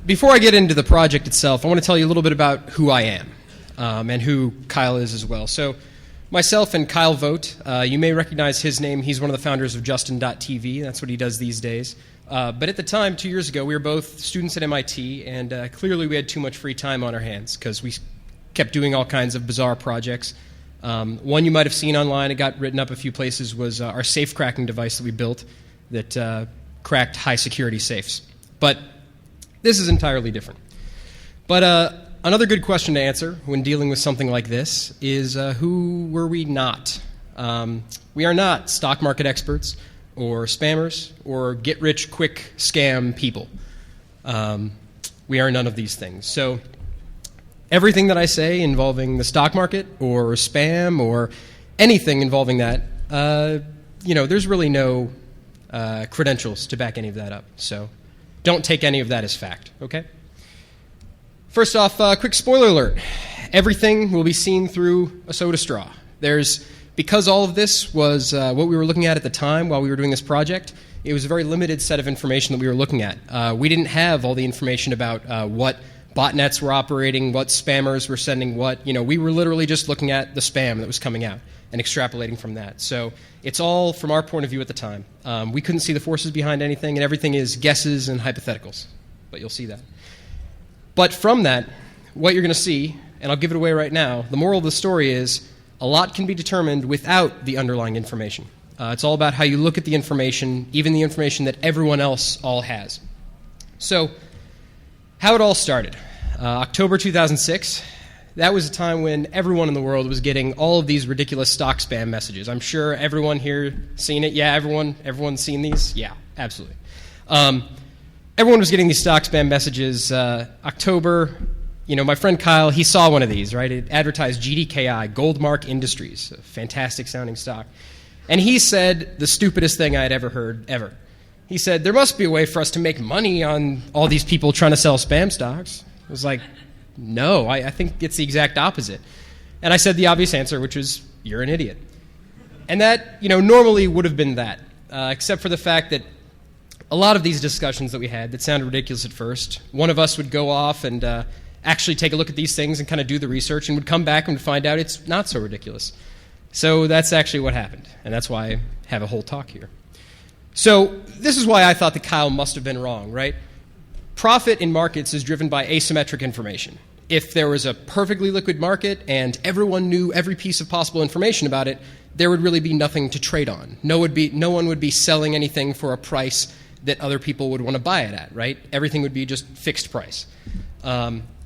before I get into the project itself, I want to tell you a little bit about who I am and who Kyle is as well. So myself and Kyle Vogt, you may recognize his name. He's one of the founders of Justin.tv. That's what he does these days. But at the time, 2 years ago, we were both students at MIT, and clearly we had too much free time on our hands because we kept doing all kinds of bizarre projects. One you might have seen online, it got written up a few places, was our safe cracking device that we built that cracked high-security safes. But this is entirely different. But another good question to answer when dealing with something like this is who were we not? We are not stock market experts or spammers or get-rich-quick scam people. We are none of these things. So everything that I say involving the stock market or spam or anything involving that, there's really no credentials to back any of that up. So don't take any of that as fact, okay? First off, quick spoiler alert. Everything will be seen through a soda straw. Because all of this was what we were looking at the time while we were doing this project, it was a very limited set of information that we were looking at. We didn't have all the information about what botnets were operating, what spammers were sending what. We were literally just looking at the spam that was coming out and extrapolating from that. So it's all from our point of view at the time. We couldn't see the forces behind anything, and everything is guesses and hypotheticals. But you'll see that. But from that, what you're going to see, and I'll give it away right now, the moral of the story is a lot can be determined without the underlying information. It's all about how you look at the information, even the information that everyone else all has. So how it all started. October 2006, that was a time when everyone in the world was getting all of these ridiculous stock spam messages. I'm sure everyone here seen it. Yeah, everyone's seen these? Yeah, absolutely. Everyone was getting these stock spam messages. October, my friend Kyle, he saw one of these, right? It advertised GDKI, Goldmark Industries, a fantastic sounding stock. And he said the stupidest thing I had ever heard, ever. He said, there must be a way for us to make money on all these people trying to sell spam stocks. I was like, no, I think it's the exact opposite. And I said the obvious answer, which was, you're an idiot. And that, normally would have been that, except for the fact that a lot of these discussions that we had that sounded ridiculous at first, one of us would go off and actually take a look at these things and kind of do the research and would come back and find out it's not so ridiculous. So that's actually what happened, and that's why I have a whole talk here. So this is why I thought that Kyle must have been wrong, right? Profit in markets is driven by asymmetric information. If there was a perfectly liquid market and everyone knew every piece of possible information about it, there would really be nothing to trade on. No one would be selling anything for a price that other people would want to buy it at, right? Everything would be just fixed price.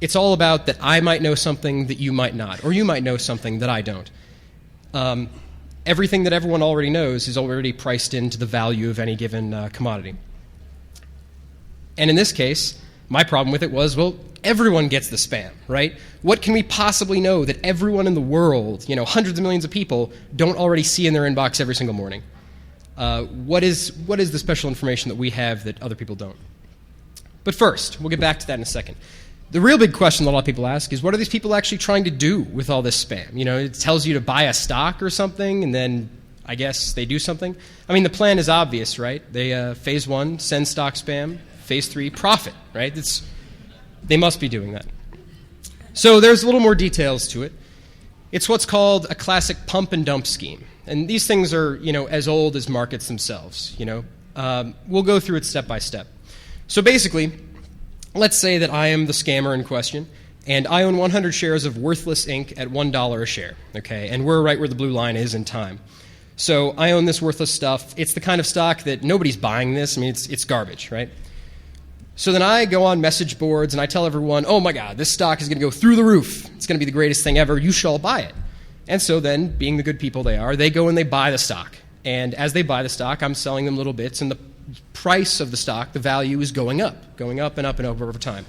It's all about that I might know something that you might not, or you might know something that I don't. Everything that everyone already knows is already priced into the value of any given commodity. And in this case, my problem with it was, well, everyone gets the spam, right? What can we possibly know that everyone in the world, hundreds of millions of people, don't already see in their inbox every single morning? What is the special information that we have that other people don't? But first, we'll get back to that in a second. The real big question that a lot of people ask is, what are these people actually trying to do with all this spam? It tells you to buy a stock or something, and then I guess they do something. I mean, the plan is obvious, right? They phase 1, send stock spam. Phase 3, profit, right? They must be doing that. So there's a little more details to it. It's what's called a classic pump and dump scheme. And these things are, as old as markets themselves, We'll go through it step by step. So basically, let's say that I am the scammer in question, and I own 100 shares of worthless ink at $1 a share, okay? And we're right where the blue line is in time. So I own this worthless stuff. It's the kind of stock that nobody's buying this. I mean, it's garbage, right? So then I go on message boards and I tell everyone, oh my God, this stock is going to go through the roof. It's going to be the greatest thing ever. You should all buy it. And so then, being the good people they are, they go and they buy the stock. And as they buy the stock, I'm selling them little bits, and the price of the stock, the value, is going up and up and up over time.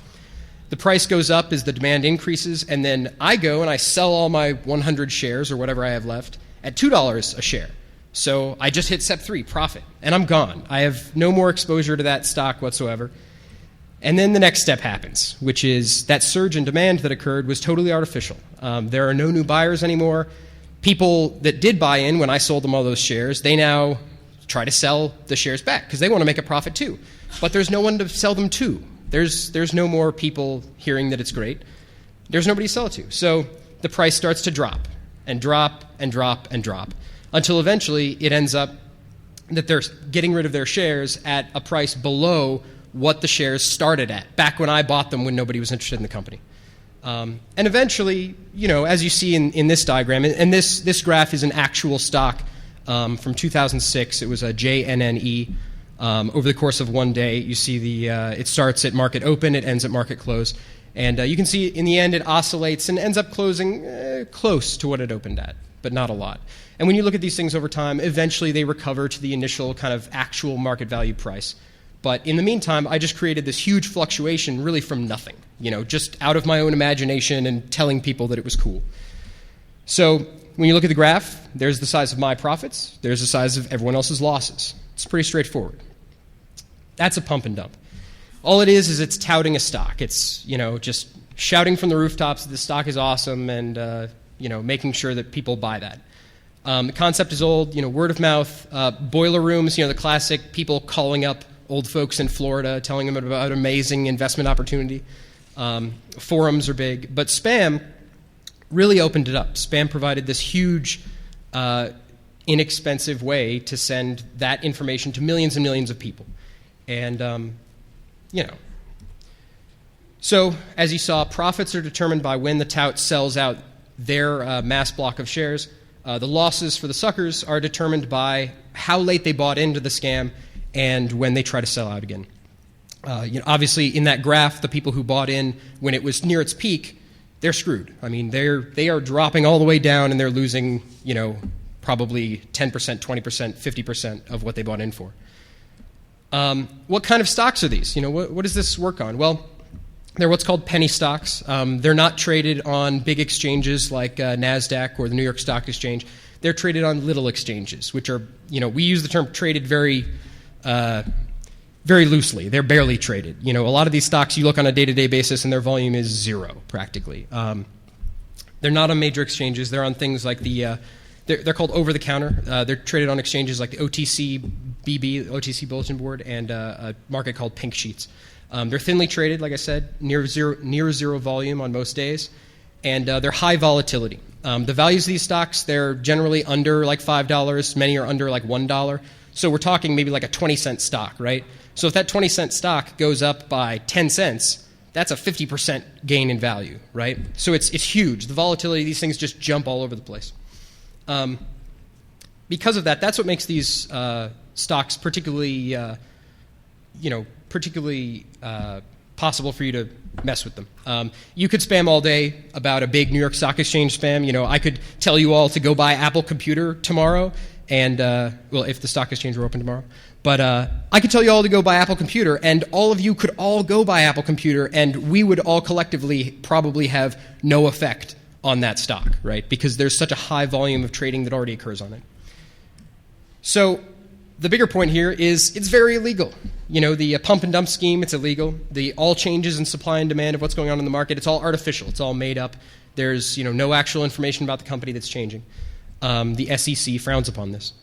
The price goes up as the demand increases, and then I go and I sell all my 100 shares or whatever I have left at $2 a share. So I just hit step 3, profit, and I'm gone. I have no more exposure to that stock whatsoever. And then the next step happens, which is that surge in demand that occurred was totally artificial. There are no new buyers anymore. People that did buy in when I sold them all those shares, they now try to sell the shares back because they want to make a profit too. But there's no one to sell them to. There's no more people hearing that it's great. There's nobody to sell it to. So the price starts to drop and drop and drop and drop until eventually it ends up that they're getting rid of their shares at a price below what the shares started at, back when I bought them when nobody was interested in the company. And eventually, as you see in this diagram, and this graph is an actual stock from 2006. It was a JNNE. Over the course of one day, you see it starts at market open, it ends at market close. And you can see in the end it oscillates and ends up closing close to what it opened at, but not a lot. And when you look at these things over time, eventually they recover to the initial kind of actual market value price. But in the meantime, I just created this huge fluctuation really from nothing, just out of my own imagination and telling people that it was cool. So when you look at the graph, there's the size of my profits, there's the size of everyone else's losses. It's pretty straightforward. That's a pump and dump. All it is it's touting a stock. It's, just shouting from the rooftops that the stock is awesome and, making sure that people buy that. The concept is old, word of mouth, boiler rooms, the classic people calling up old folks in Florida, telling them about amazing investment opportunity. Forums are big. But spam really opened it up. Spam provided this huge, inexpensive way to send that information to millions and millions of people. And, So, as you saw, profits are determined by when the tout sells out their mass block of shares. The losses for the suckers are determined by how late they bought into the scam and when they try to sell out again. Obviously, in that graph, the people who bought in when it was near its peak, they're screwed. I mean, they are dropping all the way down and they're losing, probably 10%, 20%, 50% of what they bought in for. What kind of stocks are these? What does this work on? Well, they're what's called penny stocks. They're not traded on big exchanges like NASDAQ or the New York Stock Exchange. They're traded on little exchanges, which are, we use the term traded very loosely. They're barely traded. A lot of these stocks you look on a day-to-day basis and their volume is zero, practically. They're not on major exchanges. They're on things like they're called over-the-counter. They're traded on exchanges like the OTCBB, OTC Bulletin Board, and a market called Pink Sheets. They're thinly traded, like I said, near zero volume on most days, and they're high volatility. The values of these stocks, they're generally under like $5. Many are under like $1. So we're talking maybe like a 20-cent stock, right? So if that 20-cent stock goes up by 10 cents, that's a 50% gain in value, right? So it's huge. The volatility, these things just jump all over the place. Because of that, that's what makes these stocks particularly possible for you to mess with them. You could spam all day about a big New York Stock Exchange spam. I could tell you all to go buy Apple Computer tomorrow, and if the stock exchange were open tomorrow. But I could tell you all to go buy Apple Computer, and all of you could all go buy Apple Computer, and we would all collectively probably have no effect on that stock, right? Because there's such a high volume of trading that already occurs on it. So the bigger point here is it's very illegal. The pump and dump scheme, it's illegal. The all changes in supply and demand of what's going on in the market, it's all artificial. It's all made up. There's no actual information about the company that's changing. The SEC frowns upon this.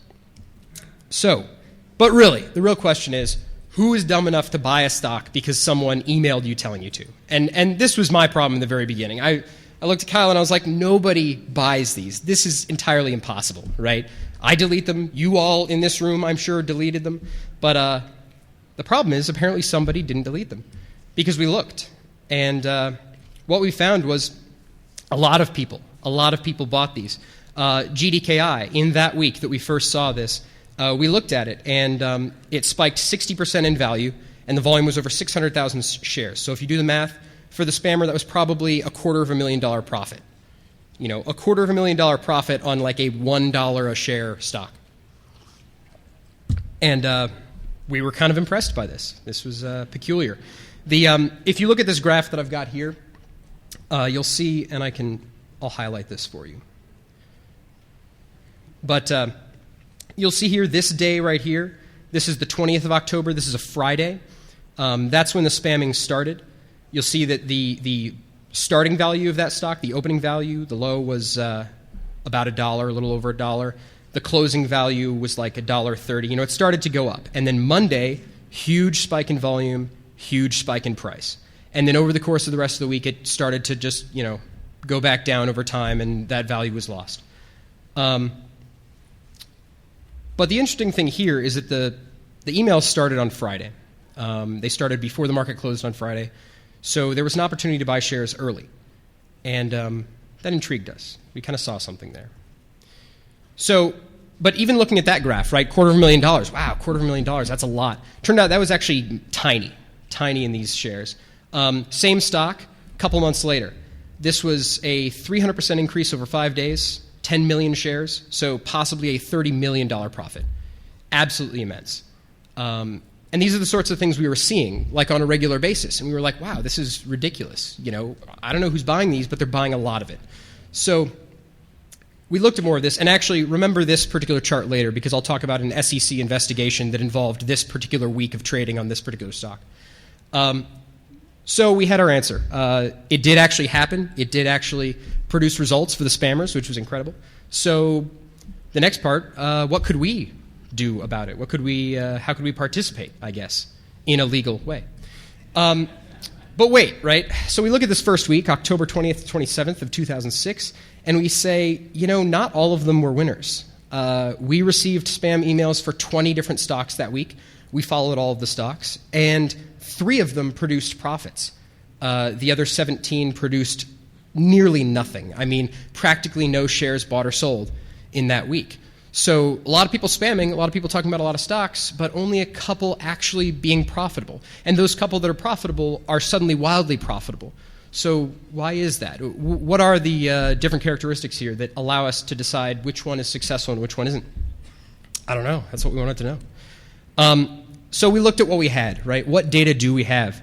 But really, the real question is, who is dumb enough to buy a stock because someone emailed you telling you to? And this was my problem in the very beginning. I looked at Kyle and I was like, nobody buys these. This is entirely impossible, right? I delete them. You all in this room, I'm sure, deleted them. But the problem is apparently somebody didn't delete them because we looked. And what we found was a lot of people bought these. GDKI, in that week that we first saw this, we looked at it, and it spiked 60% in value, and the volume was over 600,000 shares. So if you do the math, for the spammer, that was probably $250,000 profit. $250,000 profit on like a $1 a share stock. And we were kind of impressed by this. This was peculiar. If you look at this graph that I've got here, you'll see, and I'll highlight this for you. But you'll see here this day right here. This is the 20th of October. This is a Friday. That's when the spamming started. You'll see that the starting value of that stock, the opening value, the low was about $1, a little over $1. The closing value was like $1.30. It started to go up. And then Monday, huge spike in volume, huge spike in price. And then over the course of the rest of the week, it started to just, go back down over time, and that value was lost. But the interesting thing here is that the emails started on Friday. They started before the market closed on Friday. So there was an opportunity to buy shares early. And that intrigued us. We kind of saw something there. So, but even looking at that graph, right, $250,000. Wow, $250,000, that's a lot. Turned out that was actually tiny in these shares. Same stock, a couple months later. This was a 300% increase over 5 days, 10 million shares, so possibly a $30 million profit. Absolutely immense. And these are the sorts of things we were seeing, like on a regular basis. And we were like, wow, this is ridiculous. I don't know who's buying these, but they're buying a lot of it. So we looked at more of this, and actually remember this particular chart later, because I'll talk about an SEC investigation that involved this particular week of trading on this particular stock. So we had our answer. It did actually happen. It did actually produce results for the spammers, which was incredible. So the next part, what could we do about it? How could we participate, I guess, in a legal way? But wait, right? So we look at this first week, October 20th to 27th of 2006, and we say, not all of them were winners. We received spam emails for 20 different stocks that week. We followed all of the stocks, and 3 of them produced profits. The other 17 produced nearly nothing. I mean, practically no shares bought or sold in that week. So a lot of people spamming, a lot of people talking about a lot of stocks, but only a couple actually being profitable. And those couple that are profitable are suddenly wildly profitable. So why is that? What are the different characteristics here that allow us to decide which one is successful and which one isn't? I don't know. That's what we wanted to know. So we looked at what we had, right? What data do we have?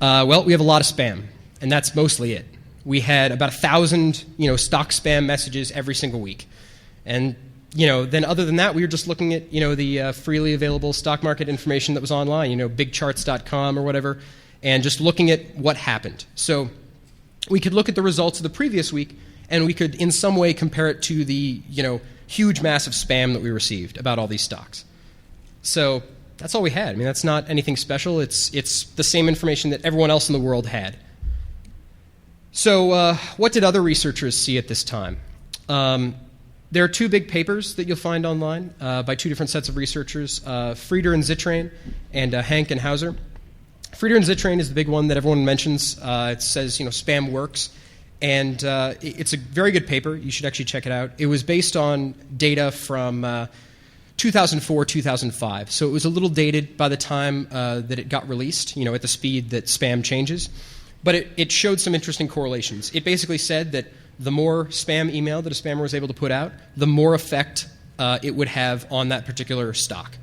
Well, we have a lot of spam, and that's mostly it. We had about 1,000, stock spam messages every single week. And, then other than that, we were just looking at, the freely available stock market information that was online, bigcharts.com or whatever, and just looking at what happened. So we could look at the results of the previous week, and we could in some way compare it to the, huge massive spam that we received about all these stocks. So that's all we had. I mean, that's not anything special. It's the same information that everyone else in the world had. So what did other researchers see at this time? There are 2 big papers that you'll find online by 2 different sets of researchers, Frieder and Zittrain and Hank and Hauser. Frieder and Zittrain is the big one that everyone mentions. It says, spam works. And it's a very good paper. You should actually check it out. It was based on data from 2004, 2005. So it was a little dated by the time that it got released, at the speed that spam changes. But it showed some interesting correlations. It basically said that the more spam email that a spammer was able to put out, the more effect it would have on that particular stock.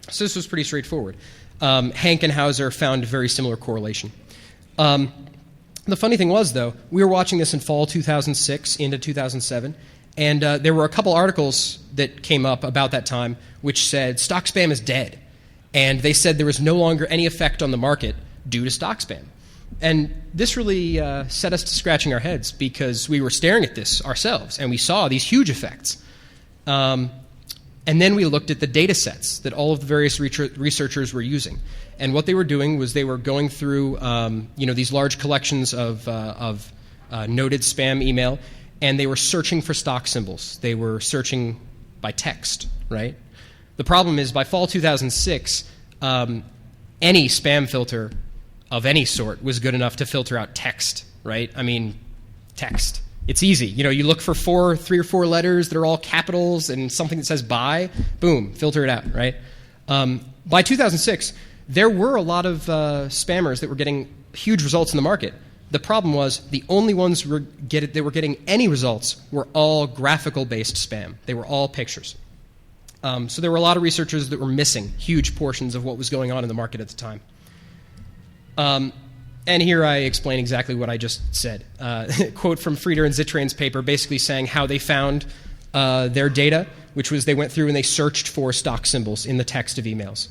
So this was pretty straightforward. Hank and Hauser found a very similar correlation. The funny thing was, though, we were watching this in fall 2006 into 2007, and there were a couple articles that came up about that time which said stock spam is dead. And they said there was no longer any effect on the market due to stock spam. And this really set us to scratching our heads because we were staring at this ourselves, and we saw these huge effects. And then we looked at the data sets that all of the various researchers were using. And what they were doing was they were going through these large collections of noted spam email, and they were searching for stock symbols. They were searching by text, right? The problem is by fall 2006, any spam filter of any sort was good enough to filter out text, right? I mean, text. It's easy. You look for 3 or 4 letters that are all capitals and something that says buy, boom, filter it out, right? By 2006, there were a lot of spammers that were getting huge results in the market. The problem was the only ones that were getting any results were all graphical-based spam. They were all pictures. So there were a lot of researchers that were missing huge portions of what was going on in the market at the time. And here I explain exactly what I just said. Quote from Frieder and Zittrain's paper basically saying how they found their data, which was they went through and they searched for stock symbols in the text of emails,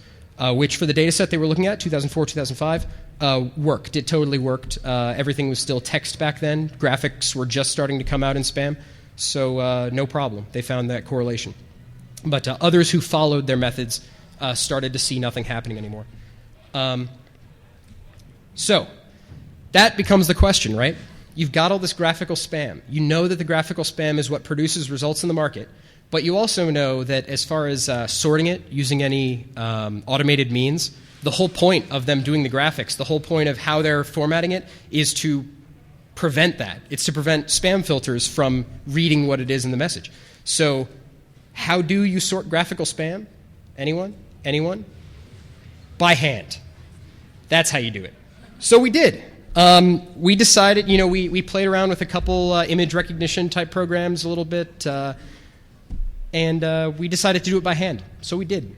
which for the data set they were looking at, 2004, 2005, worked. It totally worked. Everything was still text back then. Graphics were just starting to come out in spam, so no problem. They found that correlation. But others who followed their methods started to see nothing happening anymore. So that becomes the question, right? You've got all this graphical spam. You know that the graphical spam is what produces results in the market, but you also know that as far as sorting it using any automated means, the whole point of them doing the graphics, the whole point of how they're formatting it is to prevent that. It's to prevent spam filters from reading what it is in the message. So how do you sort graphical spam? Anyone? Anyone? By hand. That's how you do it. So we did. We decided, we played around with a couple image recognition type programs a little bit, and we decided to do it by hand. So we did.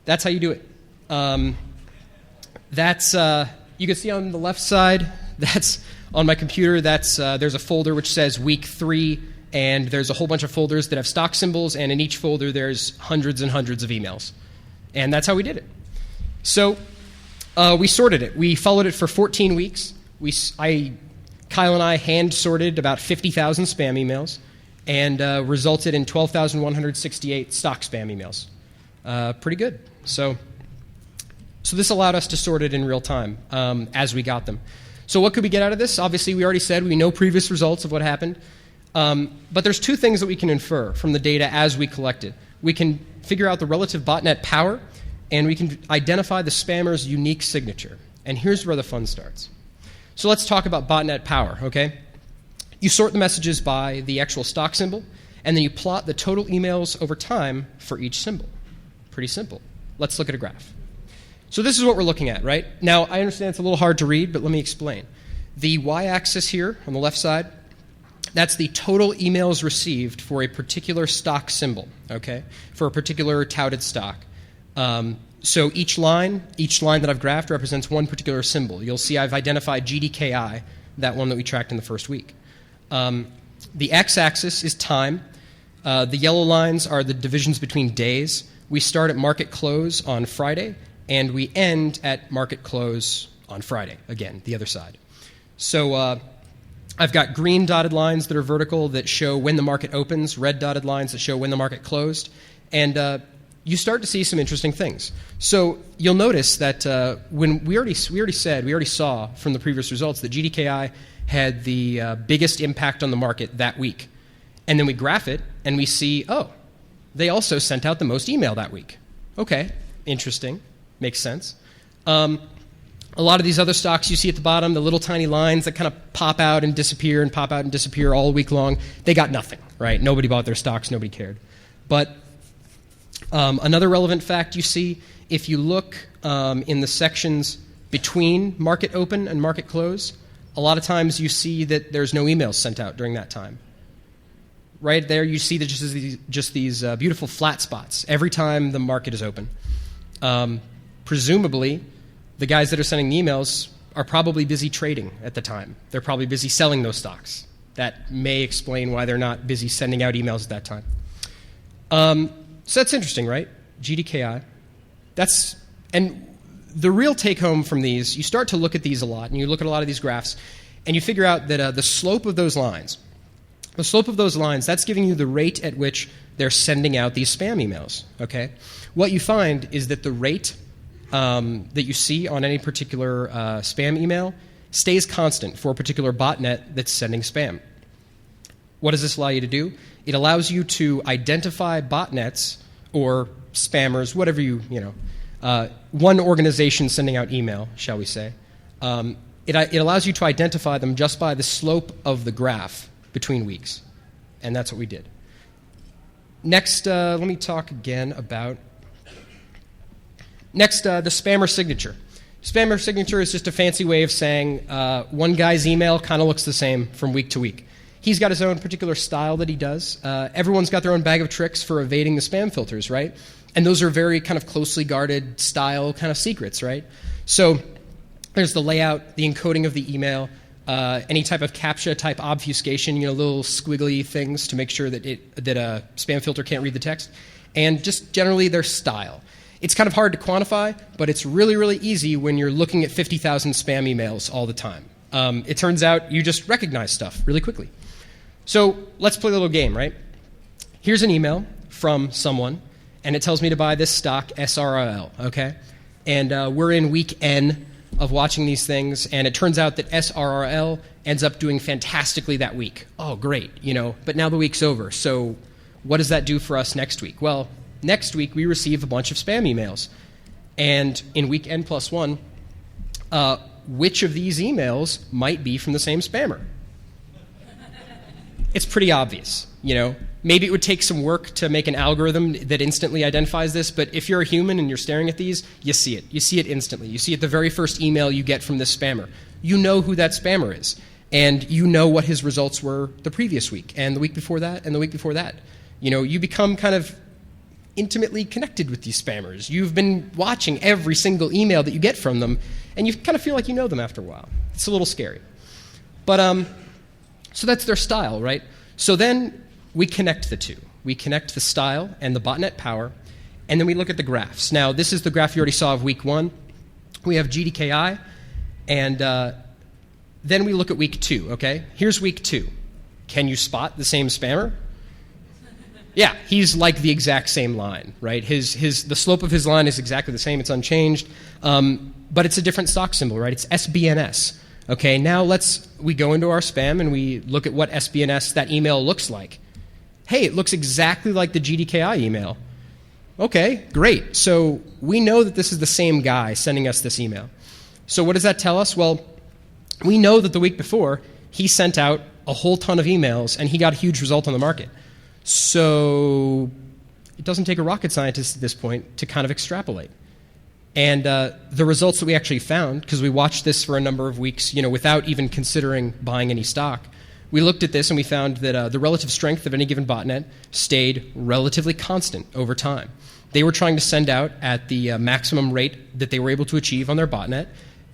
That's how you do it. You can see on the left side, that's on my computer, there's a folder which says week 3, and there's a whole bunch of folders that have stock symbols, and in each folder there's hundreds and hundreds of emails. And that's how we did it. So we sorted it. We followed it for 14 weeks. Kyle and I hand-sorted about 50,000 spam emails and resulted in 12,168 stock spam emails. Pretty good. So this allowed us to sort it in real time as we got them. So what could we get out of this? Obviously, we already said we know previous results of what happened. But there's two things that we can infer from the data as we collect it. We can figure out the relative botnet power, and we can identify the spammer's unique signature. And here's where the fun starts. So let's talk about botnet power, okay? You sort the messages by the actual stock symbol, and then you plot the total emails over time for each symbol. Pretty simple. Let's look at a graph. So this is what we're looking at, right? Now, I understand it's a little hard to read, but let me explain. The y-axis here on the left side, that's the total emails received for a particular stock symbol, okay? For a particular touted stock. So each line that I've graphed represents one particular symbol. You'll see I've identified GDKI, that one that we tracked in the first week. The x-axis is time. The yellow lines are the divisions between days. We start at market close on Friday, and we end at market close on Friday, again, the other side. So I've got green dotted lines that are vertical that show when the market opens, red dotted lines that show when the market closed, and you start to see some interesting things. So you'll notice that when we already saw from the previous results that GDKI had the biggest impact on the market that week. And then we graph it, and we see, oh, they also sent out the most email that week. Okay, interesting. Makes sense. A lot of these other stocks you see at the bottom, the little tiny lines that kind of pop out and disappear and pop out and disappear all week long, they got nothing, right? Nobody bought their stocks. Nobody cared. But another relevant fact you see, if you look in the sections between market open and market close, a lot of times you see that there's no emails sent out during that time. Right there you see that just these beautiful flat spots every time the market is open. Presumably, the guys that are sending the emails are probably busy trading at the time. They're probably busy selling those stocks. That may explain why they're not busy sending out emails at that time. So that's interesting, right? GDKI. And the real take-home from these, you start to look at these a lot, and you look at a lot of these graphs, and you figure out that the slope of those lines, that's giving you the rate at which they're sending out these spam emails, okay? What you find is that the rate that you see on any particular spam email stays constant for a particular botnet that's sending spam. What does this allow you to do? It allows you to identify botnets or spammers, whatever one organization sending out email, shall we say. It allows you to identify them just by the slope of the graph between weeks. And that's what we did. Next, let me talk again about the spammer signature. Spammer signature is just a fancy way of saying one guy's email kind of looks the same from week to week. He's got his own particular style that he does. Everyone's got their own bag of tricks for evading the spam filters, right? And those are very kind of closely guarded style kind of secrets, right? So there's the layout, the encoding of the email, any type of CAPTCHA type obfuscation, little squiggly things to make sure that a spam filter can't read the text, and just generally their style. It's kind of hard to quantify, but it's really, really easy when you're looking at 50,000 spam emails all the time. It turns out you just recognize stuff really quickly. So let's play a little game, right? Here's an email from someone, and it tells me to buy this stock, SRL, okay? And we're in week N of watching these things, and it turns out that SRRL ends up doing fantastically that week. Oh, great, but now the week's over. So what does that do for us next week? Well, next week we receive a bunch of spam emails. And in week N+1, which of these emails might be from the same spammer? It's pretty obvious, Maybe it would take some work to make an algorithm that instantly identifies this, but if you're a human and you're staring at these, you see it. You see it instantly. You see it the very first email you get from this spammer. You know who that spammer is, and you know what his results were the previous week, and the week before that, and the week before that. You become kind of intimately connected with these spammers. You've been watching every single email that you get from them, and you kind of feel like you know them after a while. It's a little scary. But, so that's their style, right? So then we connect the two. We connect the style and the botnet power, and then we look at the graphs. Now, this is the graph you already saw of week 1. We have GDKI, and then we look at week 2, okay? Here's week 2. Can you spot the same spammer? Yeah, he's like the exact same line, right? The slope of his line is exactly the same. It's unchanged, but it's a different stock symbol, right? It's SBNS. Okay, now we go into our spam and we look at what SBNS that email looks like. Hey, it looks exactly like the GDKI email. Okay, great. So we know that this is the same guy sending us this email. So what does that tell us? Well, we know that the week before, he sent out a whole ton of emails and he got a huge result on the market. So it doesn't take a rocket scientist at this point to kind of extrapolate. And the results that we actually found, because we watched this for a number of weeks, without even considering buying any stock, we looked at this and we found that the relative strength of any given botnet stayed relatively constant over time. They were trying to send out at the maximum rate that they were able to achieve on their botnet,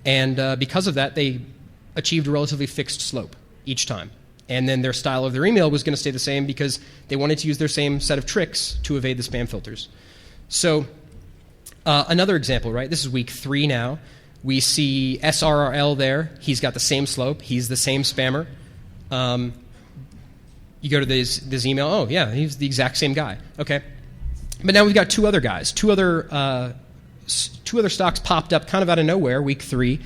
and because of that, they achieved a relatively fixed slope each time. And then their style of their email was going to stay the same because they wanted to use their same set of tricks to evade the spam filters. So another example, right? This is week 3 now. We see SRRL there. He's got the same slope. He's the same spammer. You go to this email. Oh, yeah, he's the exact same guy. Okay. But now we've got 2 other guys. 2 other stocks popped up kind of out of nowhere, week 3.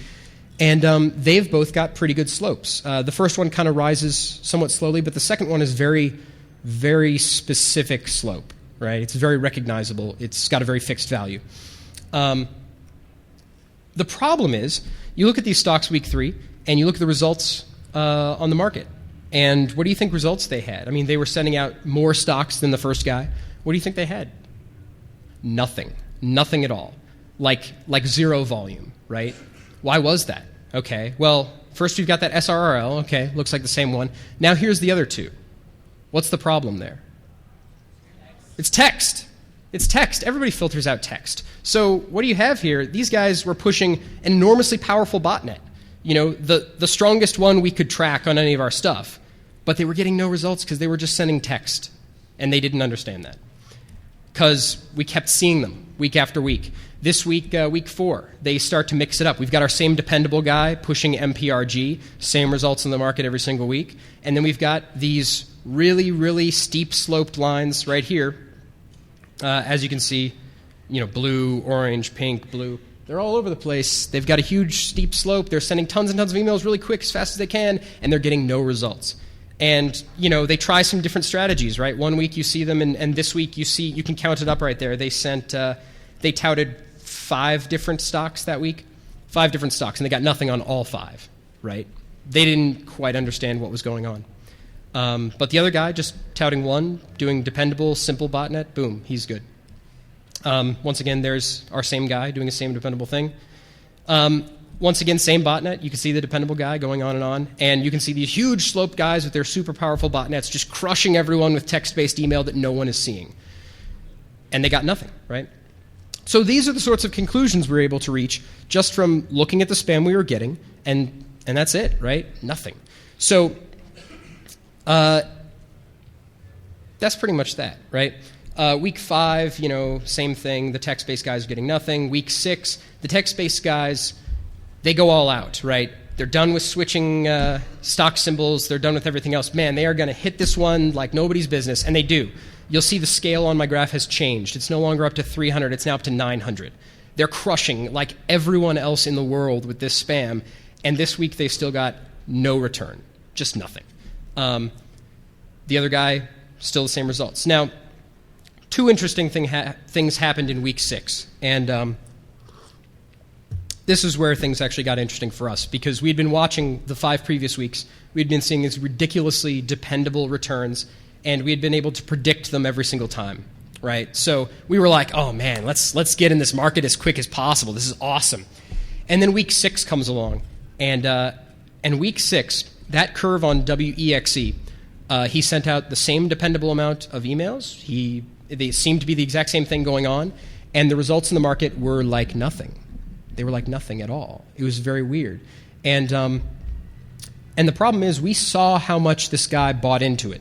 And they've both got pretty good slopes. The first one kind of rises somewhat slowly, but the second one is very, very specific slope, right? It's very recognizable. It's got a very fixed value. The problem is, you look at these stocks week 3, and you look at the results on the market. And what do you think results they had? I mean, they were sending out more stocks than the first guy. What do you think they had? Nothing. Nothing at all. Like 0 volume, right? Why was that? Okay, well, first we've got that SRRL. Okay, looks like the same one. Now here's the other 2. What's the problem there? It's text. It's text. Everybody filters out text. So what do you have here? These guys were pushing an enormously powerful botnet. The strongest one we could track on any of our stuff. But they were getting no results because they were just sending text. And they didn't understand that. Because we kept seeing them week after week. This week, week 4, they start to mix it up. We've got our same dependable guy pushing MPRG, same results in the market every single week. And then we've got these really, really steep sloped lines right here. As you can see, blue, orange, pink, blue. They're all over the place. They've got a huge steep slope. They're sending tons and tons of emails really quick, as fast as they can, and they're getting no results. And, they try some different strategies, right? One week you see them, and this week you can count it up right there. They touted 5 different stocks that week. 5 different stocks, and they got nothing on all 5, right? They didn't quite understand what was going on. But the other guy, just touting one, doing dependable, simple botnet, boom, he's good. Once again, there's our same guy doing the same dependable thing. Once again, same botnet. You can see the dependable guy going on, and you can see these huge slope guys with their super powerful botnets just crushing everyone with text-based email that no one is seeing. And they got nothing, right? So these are the sorts of conclusions we were able to reach just from looking at the spam we were getting, and that's it, right? Nothing. So that's pretty much that, right? Week 5, same thing. The text-based guys are getting nothing. Week 6, the text-based guys, they go all out, right? They're done with switching stock symbols. They're done with everything else. Man, they are going to hit this one like nobody's business, and they do. You'll see the scale on my graph has changed. It's no longer up to 300. It's now up to 900. They're crushing like everyone else in the world with this spam, and this week they still got no return, just nothing. The other guy, still the same results. Now, two interesting things happened in week 6, and this is where things actually got interesting for us, because we'd been watching the 5 previous weeks. We'd been seeing these ridiculously dependable returns, and we had been able to predict them every single time, right? So we were like, oh man, let's get in this market as quick as possible. This is awesome. And then week 6 comes along, and week 6, that curve on WEXE, he sent out the same dependable amount of emails. They seemed to be the exact same thing going on, and the results in the market were like nothing. They were like nothing at all. It was very weird. And the problem is we saw how much this guy bought into it.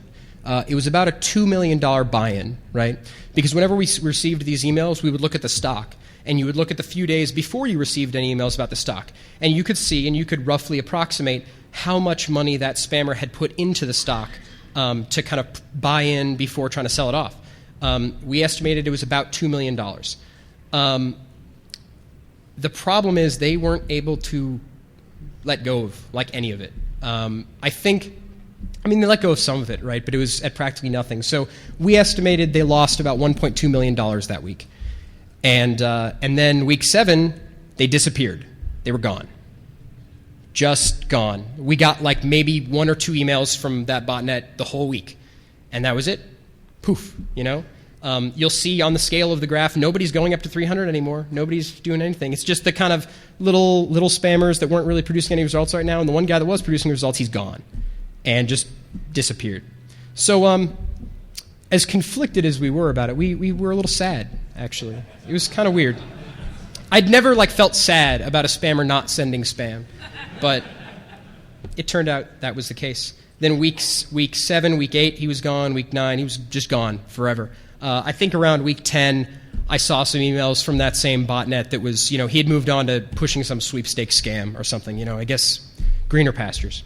It was about a $2 million buy-in, right? Because whenever we received these emails, we would look at the stock, and you would look at the few days before you received any emails about the stock, and you could see and you could roughly approximate how much money that spammer had put into the stock to kind of buy in before trying to sell it off. We estimated it was about $2 million. The problem is they weren't able to let go of like any of it. They let go of some of it, right? But it was at practically nothing. So we estimated they lost about $1.2 million that week. And then week 7, they disappeared. They were gone. Just gone. We got like maybe 1 or 2 emails from that botnet the whole week. And that was it. Poof, you know? You'll see on the scale of the graph, nobody's going up to 300 anymore. Nobody's doing anything. It's just the kind of little spammers that weren't really producing any results right now. And the one guy that was producing results, he's gone and just disappeared. So as conflicted as we were about it, we were a little sad, actually. It was kind of weird. I'd never felt sad about a spammer not sending spam, but it turned out that was the case. Then week 7, week 8, he was gone. Week 9, he was just gone forever. I think around week 10, I saw some emails from that same botnet that was, he had moved on to pushing some sweepstakes scam or something, I guess greener pastures.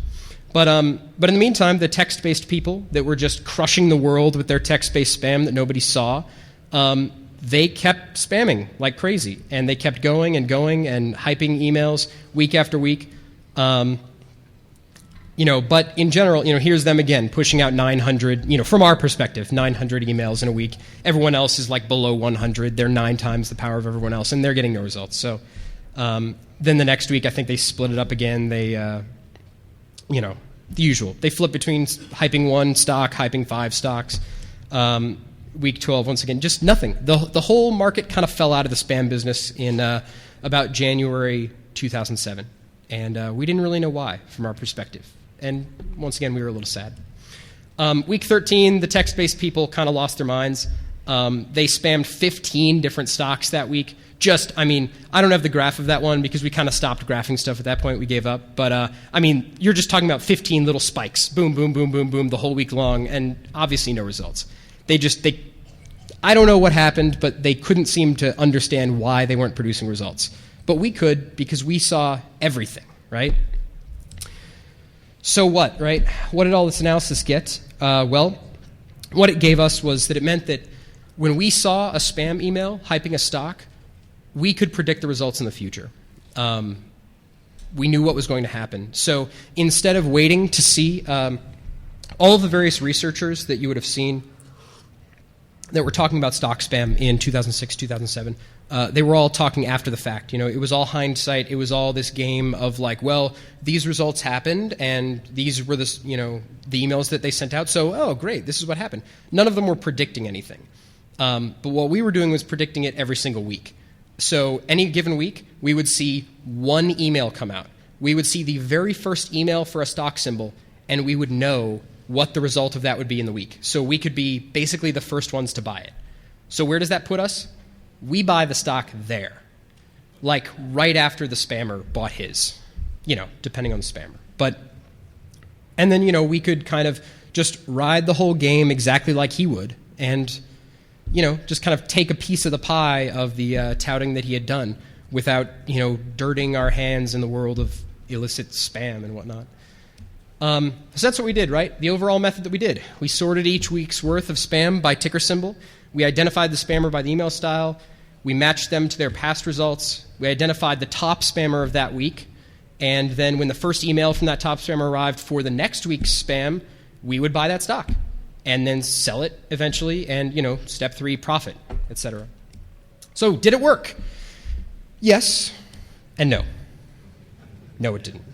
But in the meantime, the text-based people that were just crushing the world with their text-based spam that nobody saw, they kept spamming like crazy, and they kept going and hyping emails week after week. But in general, here's them again pushing out 900, from our perspective, 900 emails in a week. Everyone else is below 100. They're 9 times the power of everyone else, and they're getting no results. So then the next week, I think they split it up again. They, the usual. They flip between hyping 1 stock, hyping 5 stocks. Week 12, once again, just nothing. The whole market kind of fell out of the spam business in about January 2007, and we didn't really know why from our perspective. And once again, we were a little sad. Week 13, the text-based people kind of lost their minds. They spammed 15 different stocks that week. I don't have the graph of that one because we kind of stopped graphing stuff at that point. We gave up. But, you're just talking about 15 little spikes. Boom, boom, boom, boom, boom, the whole week long, and obviously no results. I don't know what happened, but they couldn't seem to understand why they weren't producing results. But we could because we saw everything, right? So what, right? What did all this analysis get? Well, what it gave us was that it meant that when we saw a spam email hyping a stock, we could predict the results in the future. We knew what was going to happen. So instead of waiting to see all of the various researchers that you would have seen that were talking about stock spam in 2006, 2007, they were all talking after the fact. It was all hindsight. It was all this game of these results happened, and these were the emails that they sent out. So, oh, great, this is what happened. None of them were predicting anything. But what we were doing was predicting it every single week. So any given week, we would see 1 email come out. We would see the very first email for a stock symbol, and we would know what the result of that would be in the week. So we could be basically the first ones to buy it. So where does that put us? We buy the stock there, right after the spammer bought his, depending on the spammer. And then, we could kind of just ride the whole game exactly like he would and, just kind of take a piece of the pie of the touting that he had done without, dirting our hands in the world of illicit spam and whatnot. So that's what we did, right? The overall method that we did. We sorted each week's worth of spam by ticker symbol. We identified the spammer by the email style. We matched them to their past results. We identified the top spammer of that week. And then when the first email from that top spammer arrived for the next week's spam, we would buy that stock and then sell it eventually and, step 3, profit, etc. So did it work? Yes and no. No, it didn't.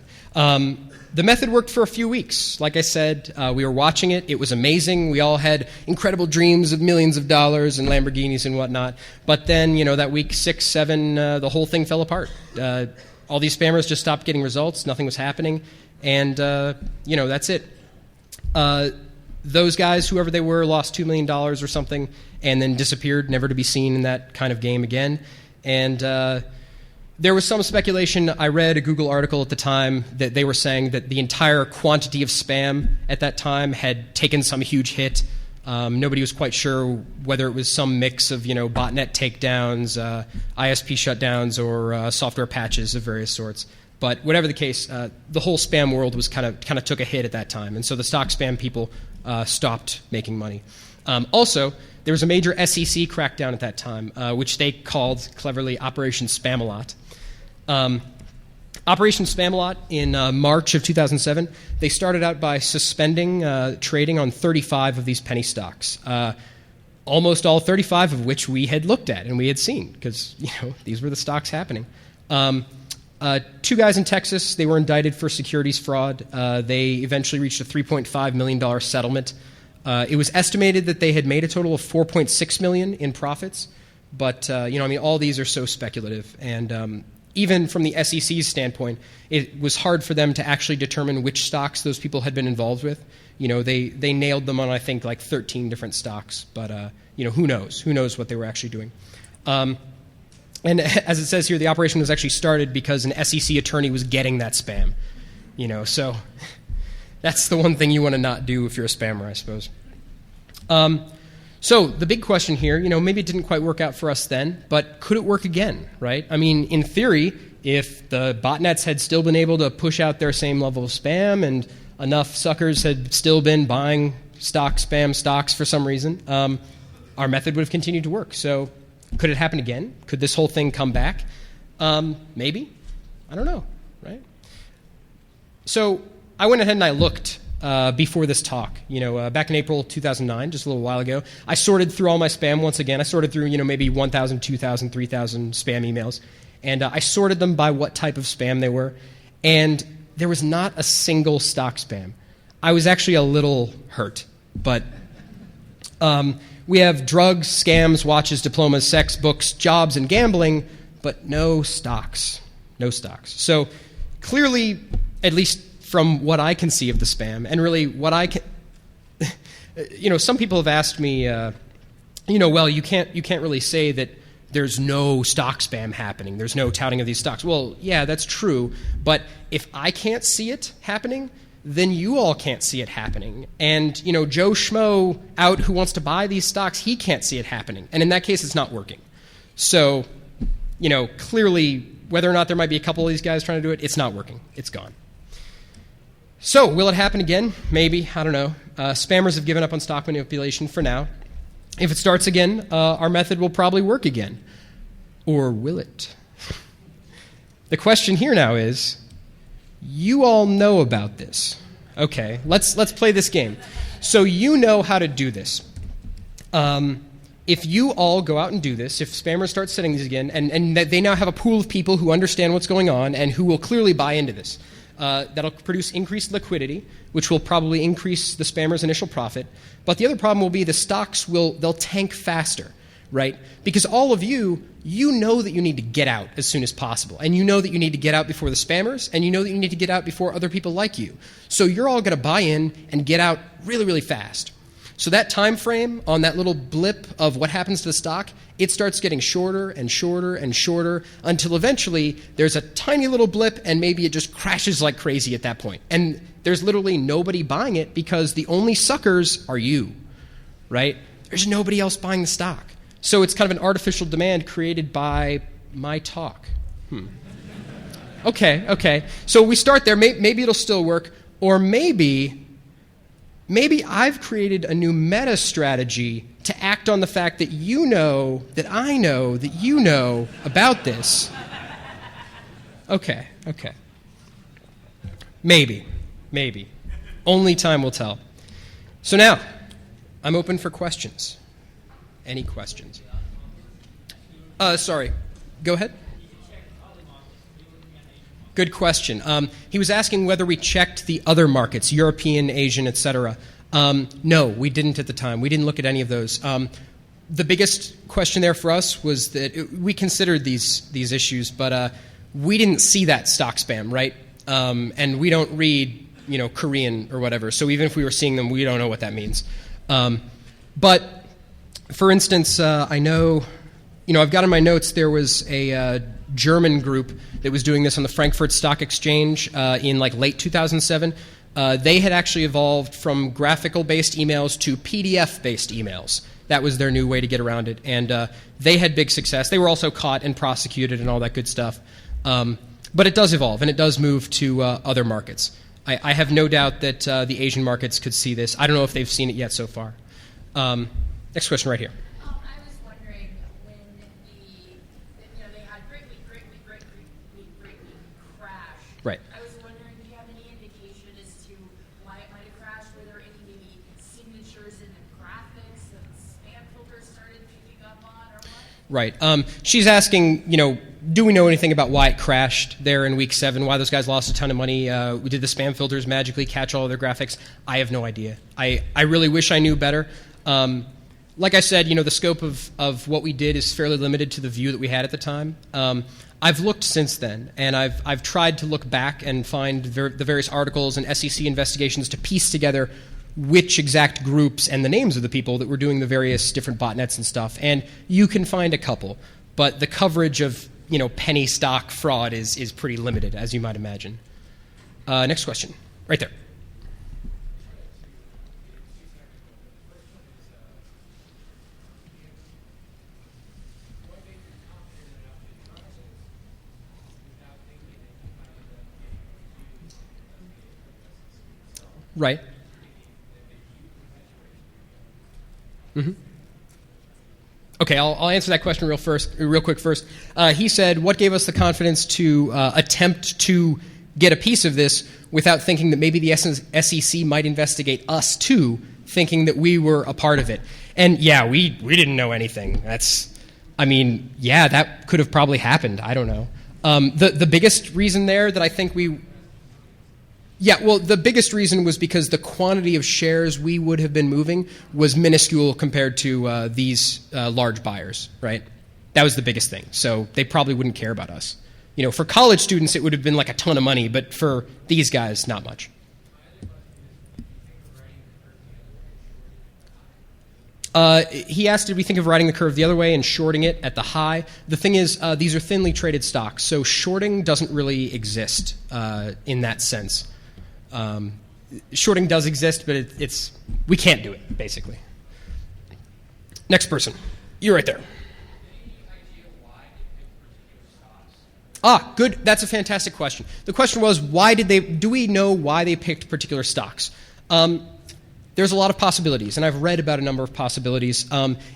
The method worked for a few weeks. Like I said, we were watching it. It was amazing. We all had incredible dreams of millions of dollars and Lamborghinis and whatnot. But then, that week 6, 7, the whole thing fell apart. All these spammers just stopped getting results. Nothing was happening. And, that's it. Those guys, whoever they were, lost $2 million or something and then disappeared, never to be seen in that kind of game again. And there was some speculation. I read a Google article at the time that they were saying that the entire quantity of spam at that time had taken some huge hit. Nobody was quite sure whether it was some mix of, botnet takedowns, ISP shutdowns, or software patches of various sorts. But whatever the case, the whole spam world was kind of took a hit at that time, and so the stock spam people stopped making money. Also, there was a major SEC crackdown at that time, which they called cleverly Operation Spamalot. Operation Spamalot in March of 2007, they started out by suspending trading on 35 of these penny stocks. Almost all 35 of which we had looked at and we had seen because these were the stocks happening. 2 guys in Texas, they were indicted for securities fraud. They eventually reached a $3.5 million settlement. It was estimated that they had made a total of $4.6 million in profits, but all these are so speculative, and even from the SEC's standpoint, it was hard for them to actually determine which stocks those people had been involved with. They nailed them on, I think, like 13 different stocks, but who knows? Who knows what they were actually doing? And as it says here, the operation was actually started because an SEC attorney was getting that spam. So that's the one thing you want to not do if you're a spammer, I suppose. So the big question here, maybe it didn't quite work out for us then, but could it work again, right? I mean, in theory, if the botnets had still been able to push out their same level of spam and enough suckers had still been buying spam stocks for some reason, our method would have continued to work. So could it happen again? Could this whole thing come back? Maybe. I don't know, right? So I went ahead and I looked before this talk, back in April 2009, just a little while ago. I sorted through all my spam once again. I sorted through, maybe 1,000, 2,000, 3,000 spam emails. And I sorted them by what type of spam they were. And there was not a single stock spam. I was actually a little hurt. But we have drugs, scams, watches, diplomas, sex, books, jobs, and gambling, but no stocks. No stocks. So clearly, at least from what I can see of the spam, and really what I can, some people have asked me, well, you can't really say that there's no stock spam happening. There's no touting of these stocks. Well, yeah, that's true. But if I can't see it happening, then you all can't see it happening. And, Joe Schmo out who wants to buy these stocks, he can't see it happening. And in that case, it's not working. So, clearly, whether or not there might be a couple of these guys trying to do it, it's not working. It's gone. So, will it happen again? Maybe. I don't know. Spammers have given up on stock manipulation for now. If it starts again, our method will probably work again. Or will it? The question here now is, you all know about this. Okay, let's play this game. So you know how to do this. If you all go out and do this, if spammers start setting these again, and they now have a pool of people who understand what's going on and who will clearly buy into this, that'll produce increased liquidity, which will probably increase the spammer's initial profit. But the other problem will be the stocks they'll tank faster, right? Because all of you know that you need to get out as soon as possible. And you know that you need to get out before the spammers, and you know that you need to get out before other people like you. So you're all going to buy in and get out really, really fast. So that time frame on that little blip of what happens to the stock, it starts getting shorter and shorter and shorter until eventually there's a tiny little blip and maybe it just crashes like crazy at that point. And there's literally nobody buying it because the only suckers are you, right? There's nobody else buying the stock. So it's kind of an artificial demand created by my talk. Okay. So we start there. Maybe it'll still work. Or maybe maybe I've created a new meta strategy to act on the fact that you know, that I know, that you know about this. Okay. Maybe. Only time will tell. So now, I'm open for questions. Any questions? Sorry. Go ahead. Good question. He was asking whether we checked the other markets, European, Asian, etc. No, we didn't at the time. We didn't look at any of those. The biggest question there for us was that we considered these issues, but we didn't see that stock spam, right? And we don't read, Korean or whatever. So even if we were seeing them, we don't know what that means. But for instance, I know, I've got in my notes there was a German group that was doing this on the Frankfurt Stock Exchange in late 2007. They had actually evolved from graphical-based emails to PDF-based emails. That was their new way to get around it. And they had big success. They were also caught and prosecuted and all that good stuff. But it does evolve, and it does move to other markets. I have no doubt that the Asian markets could see this. I don't know if they've seen it yet so far. Next question right here. I was wondering when they had greatly crashed. Right. I was wondering, do you have any indication as to why it might have crashed? Were there any maybe signatures in the graphics that spam filters started picking up on, or what? Right. She's asking, do we know anything about why it crashed there in week 7? Why those guys lost a ton of money? Did the spam filters magically catch all of their graphics? I have no idea. I really wish I knew better. Like I said, the scope of what we did is fairly limited to the view that we had at the time. I've looked since then, and I've tried to look back and find the various articles and SEC investigations to piece together which exact groups and the names of the people that were doing the various different botnets and stuff. And you can find a couple, but the coverage of penny stock fraud is pretty limited, as you might imagine. Next question, right there. Right. Mm-hmm. Okay, I'll answer that question real quick first. He said, what gave us the confidence to attempt to get a piece of this without thinking that maybe the SEC might investigate us too, thinking that we were a part of it? And yeah, we didn't know anything. That could have probably happened. I don't know. The biggest reason there that I think the biggest reason was because the quantity of shares we would have been moving was minuscule compared to these large buyers, right? That was the biggest thing. So they probably wouldn't care about us. For college students, it would have been like a ton of money, but for these guys, not much. He asked, did we think of riding the curve the other way and shorting it at the high? The thing is, these are thinly traded stocks, so shorting doesn't really exist in that sense. Shorting does exist, but we can't do it, basically. Next person. You're right there. Good. That's a fantastic question. The question was, do we know why they picked particular stocks? There's a lot of possibilities, and I've read about a number of possibilities.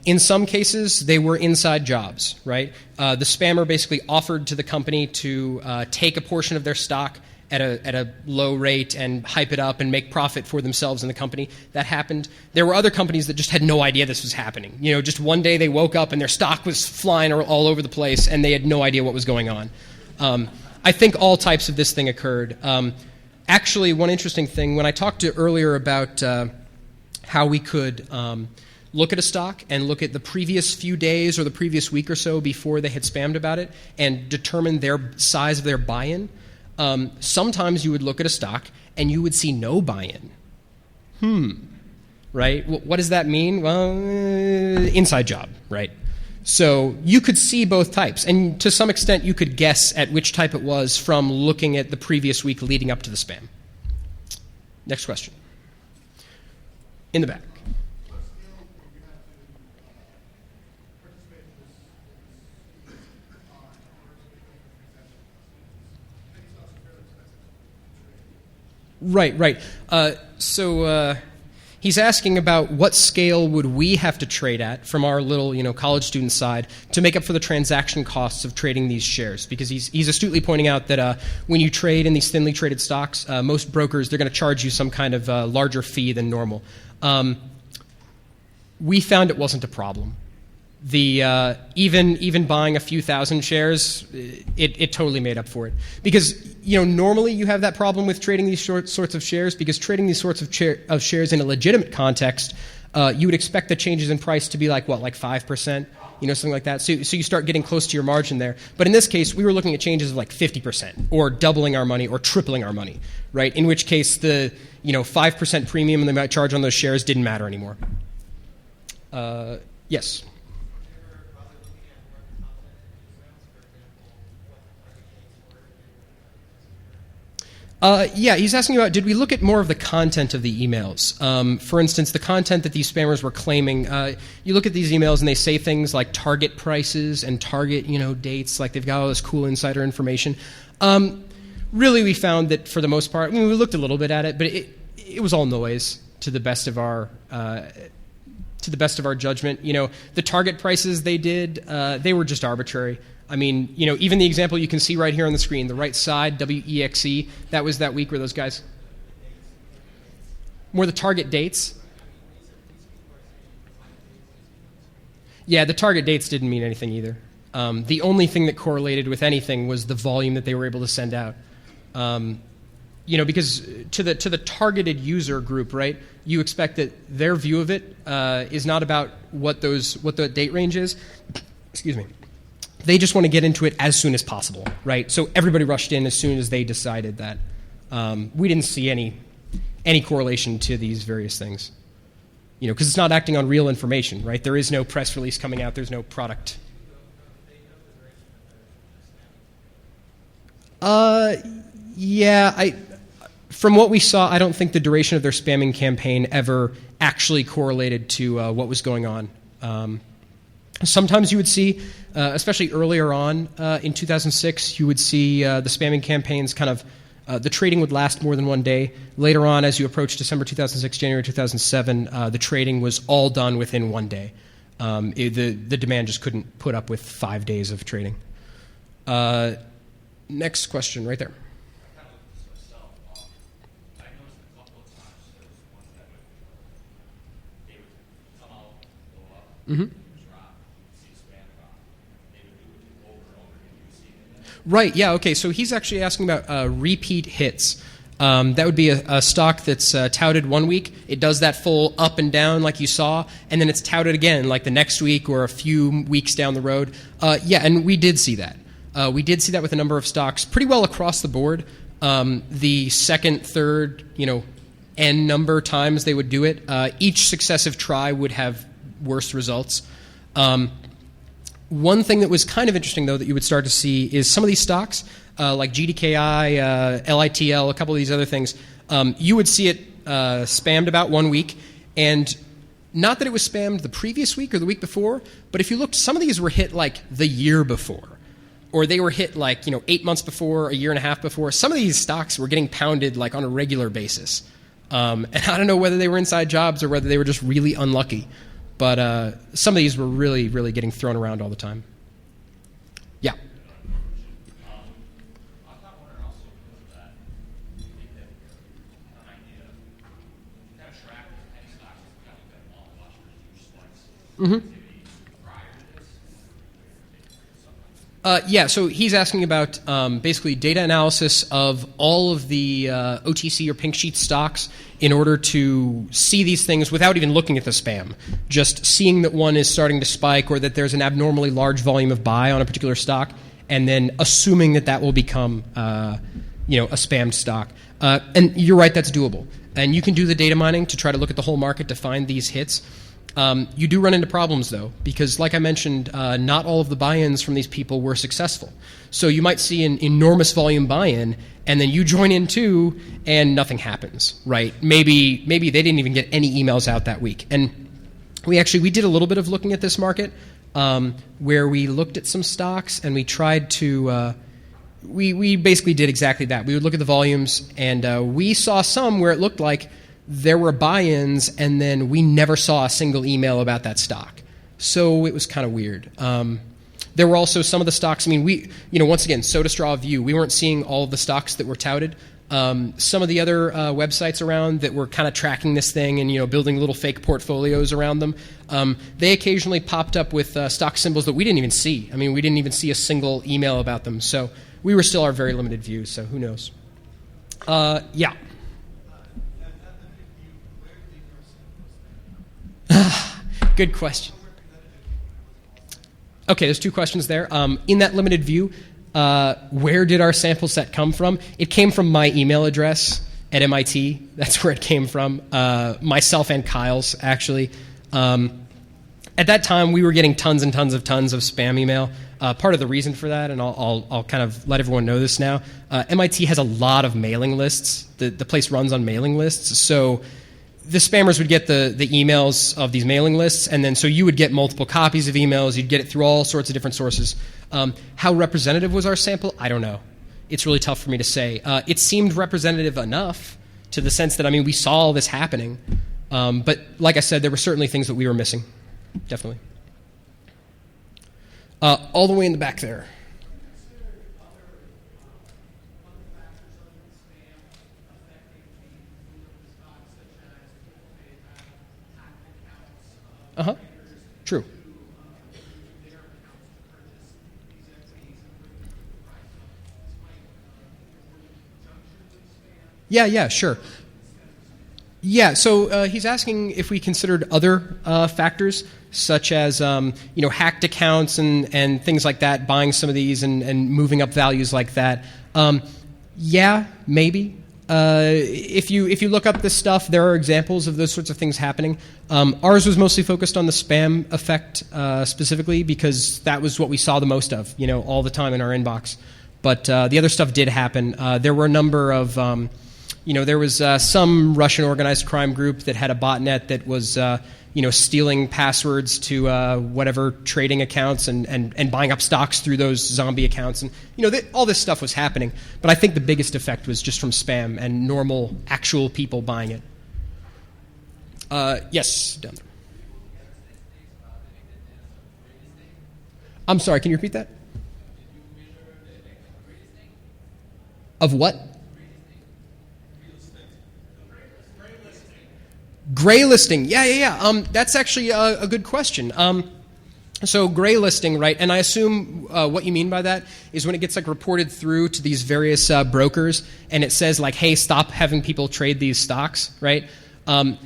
In some cases, they were inside jobs, right? The spammer basically offered to the company to take a portion of their stock at a low rate and hype it up and make profit for themselves and the company. That happened. There were other companies that just had no idea this was happening. Just one day they woke up and their stock was flying all over the place and they had no idea what was going on. I think all types of this thing occurred. Actually, one interesting thing, when I talked earlier about how we could look at a stock and look at the previous few days or the previous week or so before they had spammed about it and determine their size of their buy-in, sometimes you would look at a stock and you would see no buy-in. Right? What does that mean? Well, inside job, right? So you could see both types, and to some extent you could guess at which type it was from looking at the previous week leading up to the spam. Next question. In the back. Right. He's asking about what scale would we have to trade at from our little, college student side to make up for the transaction costs of trading these shares. Because he's astutely pointing out that when you trade in these thinly traded stocks, most brokers, they're going to charge you some kind of larger fee than normal. We found it wasn't a problem. The even buying a few thousand shares, it totally made up for it. Because normally you have that problem with trading these sorts of shares, because trading these sorts of shares in a legitimate context, you would expect the changes in price to be like 5%, something like that. So you start getting close to your margin there. But in this case, we were looking at changes of 50%, or doubling our money, or tripling our money, right? In which case the 5% premium they might charge on those shares didn't matter anymore. Yes. Yeah, he's asking about, did we look at more of the content of the emails? For instance, the content that these spammers were claiming. You look at these emails and they say things like target prices and target, dates, like they've got all this cool insider information. Really, we found that for the most part, we looked a little bit at it, but it was all noise to the best of our judgment. The target prices they did, they were just arbitrary. Even the example you can see right here on the screen, the right side, WEXE, that was that week where those guys... More the target dates? Yeah, the target dates didn't mean anything either. The only thing that correlated with anything was the volume that they were able to send out. Because to the targeted user group, right, you expect that their view of it is not about what the date range is. Excuse me. They just want to get into it as soon as possible, right? So everybody rushed in as soon as they decided that. We didn't see any correlation to these various things, because it's not acting on real information, right? There is no press release coming out. There's no product. Yeah, from what we saw, I don't think the duration of their spamming campaign ever actually correlated to what was going on. Sometimes you would see, especially earlier on in 2006, you would see the spamming campaigns kind of, the trading would last more than one day. Later on, as you approach December 2006, January 2007, the trading was all done within one day. The demand just couldn't put up with 5 days of trading. Next question, right there. Mm-hmm. Right, yeah, okay, so he's actually asking about repeat hits. That would be a stock that's touted 1 week. It does that full up and down like you saw, and then it's touted again like the next week or a few weeks down the road. Yeah, and we did see that. We did see that with a number of stocks pretty well across the board. The second, third, N number times they would do it. Each successive try would have worse results. One thing that was kind of interesting, though, that you would start to see is some of these stocks, like GDKI, LITL, a couple of these other things, you would see it spammed about 1 week, and not that it was spammed the previous week or the week before, but if you looked, some of these were hit like the year before, or they were hit like 8 months before, a year and a half before. Some of these stocks were getting pounded like on a regular basis, and I don't know whether they were inside jobs or whether they were just really unlucky. But some of these were really, really getting thrown around all the time. Yeah. Mm-hmm. Yeah, so he's asking about basically data analysis of all of the OTC or pink sheet stocks in order to see these things without even looking at the spam. Just seeing that one is starting to spike or that there's an abnormally large volume of buy on a particular stock, and then assuming that that will become a spammed stock. And you're right, that's doable. And you can do the data mining to try to look at the whole market to find these hits. You do run into problems, though, because, like I mentioned, not all of the buy-ins from these people were successful. So you might see an enormous volume buy-in, and then you join in too, and nothing happens, right? Maybe they didn't even get any emails out that week. And we did a little bit of looking at this market, where we looked at some stocks, and we tried to... We basically did exactly that. We would look at the volumes, and we saw some where it looked like there were buy-ins, and then we never saw a single email about that stock. So it was kind of weird. There were also some of the stocks. I mean, once again, SodaStraw View. We weren't seeing all of the stocks that were touted. Some of the other websites around that were kind of tracking this thing and building little fake portfolios around them, they occasionally popped up with stock symbols that we didn't even see. I mean, we didn't even see a single email about them. So we were still our very limited view. So who knows? Yeah. Good question. Okay, there's two questions there. In that limited view, where did our sample set come from? It came from my email address at MIT. That's where it came from. Myself and Kyle's, actually. At that time, we were getting tons and tons of spam email. Part of the reason for that, and I'll kind of let everyone know this now, MIT has a lot of mailing lists. The place runs on mailing lists. So the spammers would get the emails of these mailing lists, and then so you would get multiple copies of emails. You'd get it through all sorts of different sources. How representative was our sample? I don't know. It's really tough for me to say. It seemed representative enough to the sense that, we saw all this happening. But like I said, there were certainly things that we were missing. Definitely. All the way in the back there. Uh-huh. True. Yeah, sure. Yeah, so he's asking if we considered other factors, such as hacked accounts and things like that, buying some of these and moving up values like that. Yeah, maybe. If you look up this stuff, there are examples of those sorts of things happening. Ours was mostly focused on the spam effect specifically because that was what we saw the most of, all the time in our inbox. But the other stuff did happen. There were a number of, there was some Russian organized crime group that had a botnet that was, stealing passwords to whatever trading accounts and buying up stocks through those zombie accounts. And, all this stuff was happening. But I think the biggest effect was just from spam and normal, actual people buying it. Yes, down there. I'm sorry, can you repeat that? Of what? Gray listing. Yeah. That's actually a good question. So gray listing, right? And I assume what you mean by that is when it gets reported through to these various brokers, and it says hey, stop having people trade these stocks, right? And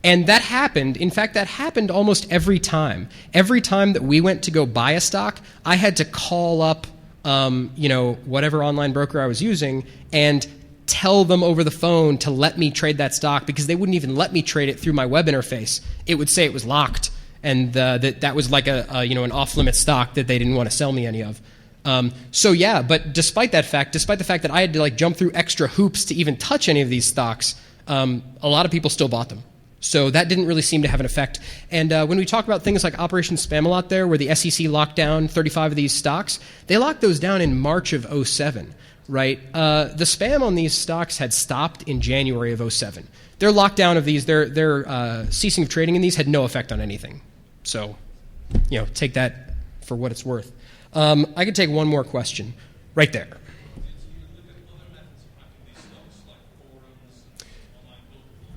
that happened. In fact, that happened almost every time. Every time that we went to go buy a stock, I had to call up, whatever online broker I was using and tell them over the phone to let me trade that stock because they wouldn't even let me trade it through my web interface. It would say it was locked and that was an off-limit stock that they didn't want to sell me any of. But despite the fact that I had to jump through extra hoops to even touch any of these stocks, a lot of people still bought them. So that didn't really seem to have an effect. And when we talk about things like Operation Spamalot there, where the SEC locked down 35 of these stocks, they locked those down in March of 2007. Right, the spam on these stocks had stopped in January of 2007. Their lockdown of these, their ceasing of trading in these had no effect on anything. So, take that for what it's worth. I could take one more question, right there.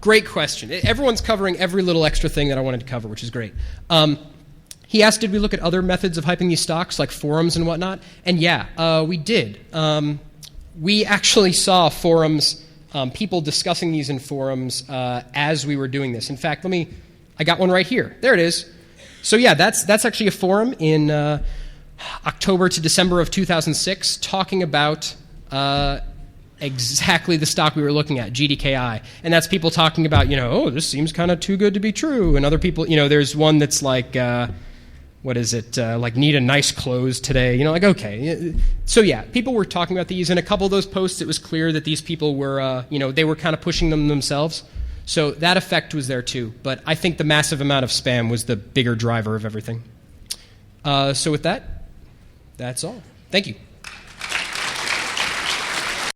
Great question. Everyone's covering every little extra thing that I wanted to cover, which is great. He asked, did we look at other methods of hyping these stocks, like forums and whatnot? And yeah, we did. We actually saw forums, people discussing these in forums as we were doing this. In fact, I got one right here. There it is. So yeah, that's actually a forum in October to December of 2006 talking about exactly the stock we were looking at, GDKI. And that's people talking about, this seems kind of too good to be true. And other people, there's one that's what is it, need a nice close today, okay. So yeah, people were talking about these. In a couple of those posts, it was clear that these people were, they were kind of pushing them themselves. So that effect was there too. But I think the massive amount of spam was the bigger driver of everything. So with that, that's all. Thank you.